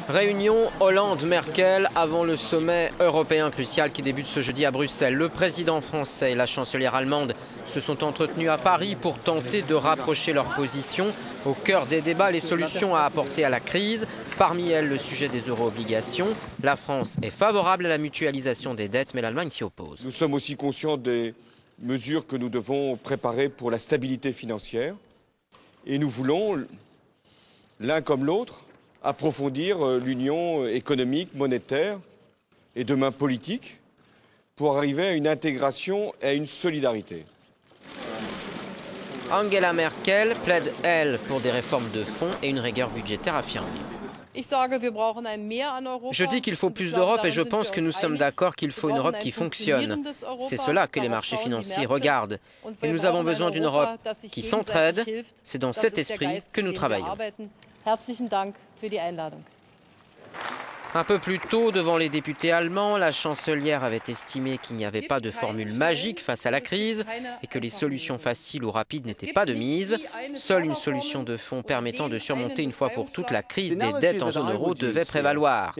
Réunion Hollande-Merkel avant le sommet européen crucial qui débute ce jeudi à Bruxelles. Le président français et la chancelière allemande se sont entretenus à Paris pour tenter de rapprocher leurs positions. Au cœur des débats, les solutions à apporter à la crise. Parmi elles, le sujet des euro-obligations. La France est favorable à la mutualisation des dettes, mais l'Allemagne s'y oppose. Nous sommes aussi conscients des mesures que nous devons préparer pour la stabilité financière. Et nous voulons, l'un comme l'autre, approfondir l'union économique, monétaire et demain politique pour arriver à une intégration et à une solidarité. Angela Merkel plaide, elle, pour des réformes de fond et une rigueur budgétaire affirmée. Je dis qu'il faut plus d'Europe et je pense que nous sommes d'accord qu'il faut une Europe qui fonctionne. C'est cela que les marchés financiers regardent. Et nous avons besoin d'une Europe qui s'entraide. C'est dans cet esprit que nous travaillons. Un peu plus tôt, devant les députés allemands, la chancelière avait estimé qu'il n'y avait pas de formule magique face à la crise et que les solutions faciles ou rapides n'étaient pas de mise. Seule une solution de fond permettant de surmonter une fois pour toutes la crise des dettes en zone euro devait prévaloir.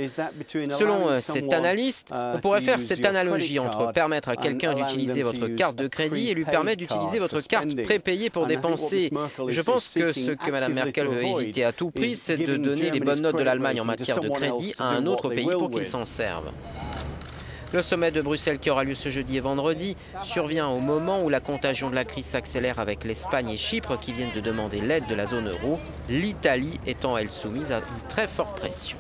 Selon cet analyste, on pourrait faire cette analogie entre permettre à quelqu'un d'utiliser votre carte de crédit et lui permettre d'utiliser votre carte prépayée pour dépenser. Je pense que ce que Mme Merkel veut éviter à tout prix, c'est de donner les bonnes notes de l'Allemagne en matière de crédit à un autre pays pour qu'il s'en serve. Le sommet de Bruxelles qui aura lieu ce jeudi et vendredi survient au moment où la contagion de la crise s'accélère avec l'Espagne et Chypre qui viennent de demander l'aide de la zone euro, l'Italie étant elle soumise à une très forte pression.